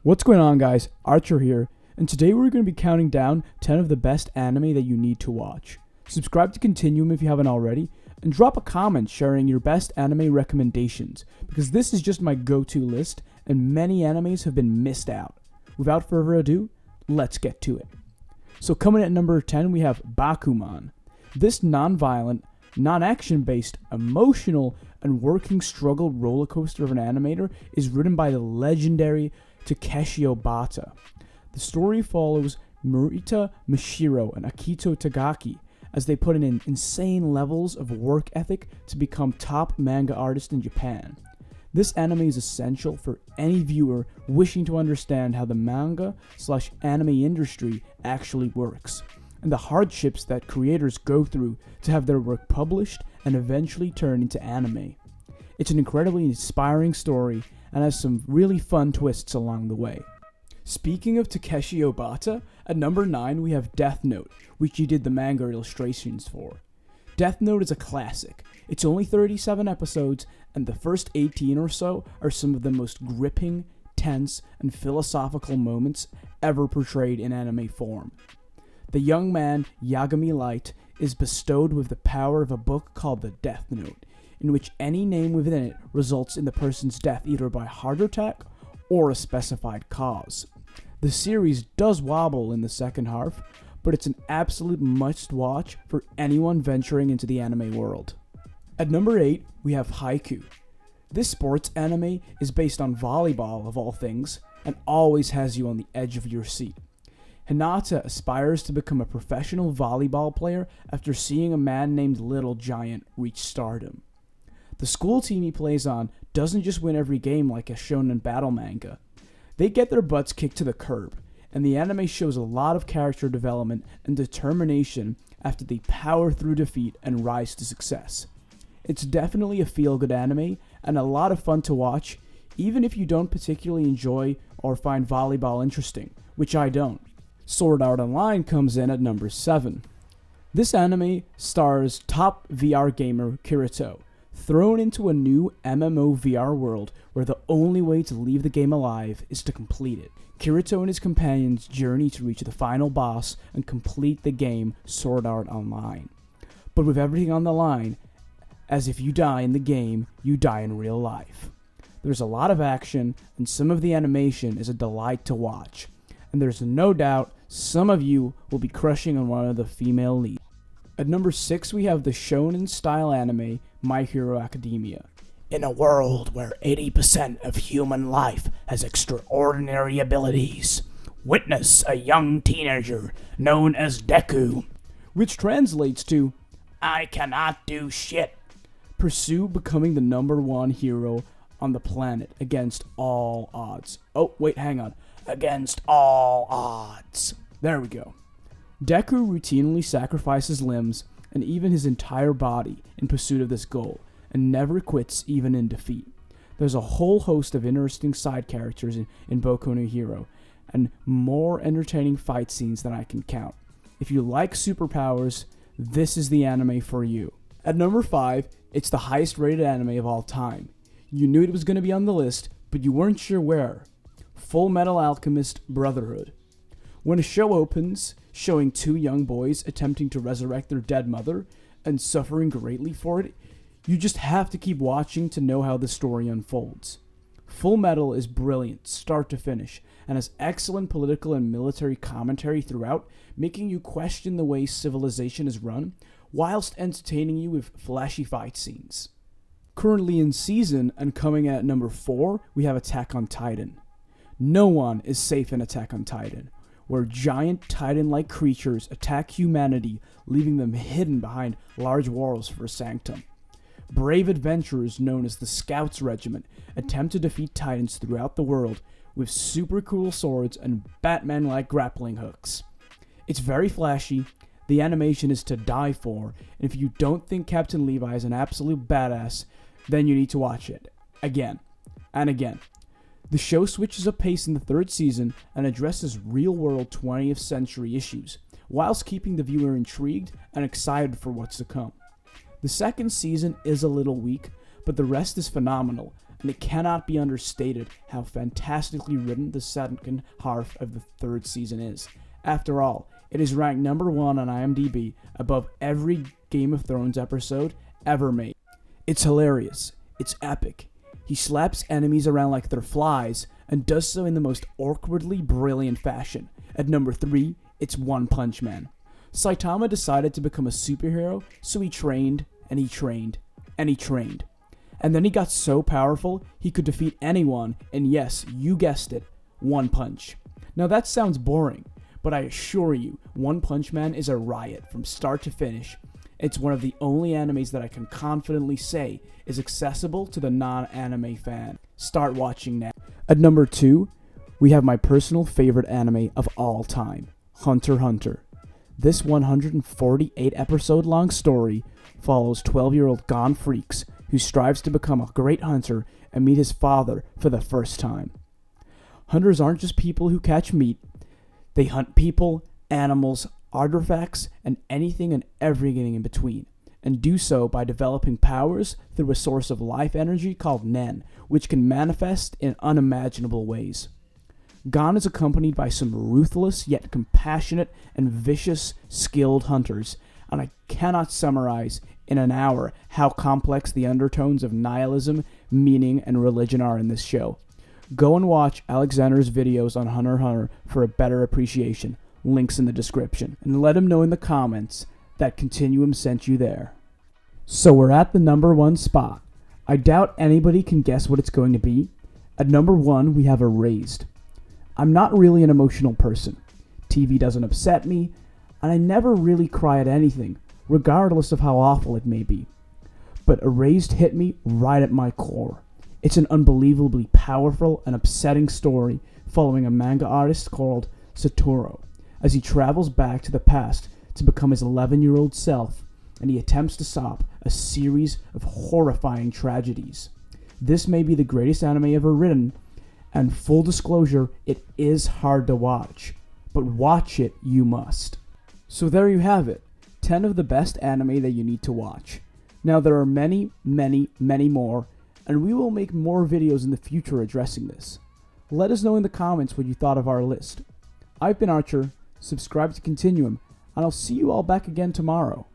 What's going on, guys? Archer here, and today we're going to be counting down 10 of the best anime that you need to watch. Subscribe to Continuum if you haven't already, and drop a comment sharing your best anime recommendations, because this is just my go-to list, and many animes have been missed out. Without further ado, let's get to it. So coming at number 10, we have Bakuman. This non-violent, non-action based, emotional, and working struggle roller coaster of an animator is written by the legendary Takeshi Obata. The story follows Murita Mishiro and Akito Tagaki as they put in insane levels of work ethic to become top manga artists in Japan. This anime is essential for any viewer wishing to understand how the manga/anime industry actually works, and the hardships that creators go through to have their work published and eventually turn into anime. It's an incredibly inspiring story and has some really fun twists along the way. Speaking of Takeshi Obata, at number 9 we have Death Note, which he did the manga illustrations for. Death Note is a classic. It's only 37 episodes, and the first 18 or so are some of the most gripping, tense, and philosophical moments ever portrayed in anime form. The young man, Yagami Light, is bestowed with the power of a book called the Death Note, in which any name within it results in the person's death either by heart attack or a specified cause. The series does wobble in the second half, but it's an absolute must-watch for anyone venturing into the anime world. At number 8, we have Haikyuu. This sports anime is based on volleyball of all things, and always has you on the edge of your seat. Hinata aspires to become a professional volleyball player after seeing a man named Little Giant reach stardom. The school team he plays on doesn't just win every game like a shonen battle manga. They get their butts kicked to the curb, and the anime shows a lot of character development and determination after they power through defeat and rise to success. It's definitely a feel-good anime and a lot of fun to watch, even if you don't particularly enjoy or find volleyball interesting, which I don't. Sword Art Online comes in at number 7. This anime stars top VR gamer Kirito, thrown into a new MMO VR world where the only way to leave the game alive is to complete it. Kirito and his companions journey to reach the final boss and complete the game Sword Art Online. But with everything on the line, as if you die in the game, you die in real life. There's a lot of action, and some of the animation is a delight to watch, and there's no doubt some of you will be crushing on one of the female leads. At number 6, we have the shonen-style anime My Hero Academia. In a world where 80% of human life has extraordinary abilities, witness a young teenager known as Deku, which translates to, I cannot do shit. Pursue becoming the number 1 hero on the planet against all odds. Oh, wait, hang on. Against all odds. There we go. Deku routinely sacrifices limbs and even his entire body in pursuit of this goal, and never quits even in defeat. There's a whole host of interesting side characters in Bocconi Hero, and more entertaining fight scenes than I can count. If you like superpowers, this is the anime for you. At number 5, it's the highest rated anime of all time. You knew it was going to be on the list, but you weren't sure where. Full Metal Alchemist Brotherhood. When a show opens, showing 2 young boys attempting to resurrect their dead mother and suffering greatly for it, you just have to keep watching to know how the story unfolds. Full Metal is brilliant, start to finish, and has excellent political and military commentary throughout, making you question the way civilization is run, whilst entertaining you with flashy fight scenes. Currently in season and coming at number 4, we have Attack on Titan. No one is safe in Attack on Titan, where giant titan-like creatures attack humanity, leaving them hidden behind large walls for a sanctum. Brave adventurers known as the Scouts Regiment attempt to defeat titans throughout the world with super cool swords and Batman-like grappling hooks. It's very flashy, the animation is to die for, and if you don't think Captain Levi is an absolute badass, then you need to watch it. Again and again. The show switches up pace in the 3rd season and addresses real-world 20th century issues, whilst keeping the viewer intrigued and excited for what's to come. The 2nd season is a little weak, but the rest is phenomenal, and it cannot be understated how fantastically written the second half of the third season is. After all, it is ranked number 1 on IMDb above every Game of Thrones episode ever made. It's hilarious. It's epic. He slaps enemies around like they're flies and does so in the most awkwardly brilliant fashion. At number 3, it's One Punch Man. Saitama decided to become a superhero, so he trained, and he trained, and he trained. And then he got so powerful, he could defeat anyone, and yes, you guessed it, one punch. Now that sounds boring, but I assure you, One Punch Man is a riot from start to finish. It's one of the only animes that I can confidently say is accessible to the non-anime fan. Start watching now. At number 2, we have my personal favorite anime of all time, Hunter x Hunter. This 148 episode long story follows 12-year-old Gon Freaks who strives to become a great hunter and meet his father for the first time. Hunters aren't just people who catch meat. They hunt people, animals, artifacts, and anything and everything in between, and do so by developing powers through a source of life energy called Nen, which can manifest in unimaginable ways. Gon is accompanied by some ruthless yet compassionate and vicious skilled hunters, and I cannot summarize in an hour how complex the undertones of nihilism, meaning, and religion are in this show. Go and watch Alexander's videos on Hunter x Hunter for a better appreciation. Links in the description. And let him know in the comments that Continuum sent you there. So we're at the number 1 spot. I doubt anybody can guess what it's going to be. At number 1, we have Erased. I'm not really an emotional person. TV doesn't upset me, and I never really cry at anything, regardless of how awful it may be. But Erased hit me right at my core. It's an unbelievably powerful and upsetting story following a manga artist called Satoru, as he travels back to the past to become his 11-year-old self, and he attempts to stop a series of horrifying tragedies. This may be the greatest anime ever written, and full disclosure, it is hard to watch, but watch it you must. So there you have it, 10 of the best anime that you need to watch. Now there are many, many, many more, and we will make more videos in the future addressing this. Let us know in the comments what you thought of our list. I've been Archer, subscribe to Continuum, and I'll see you all back again tomorrow.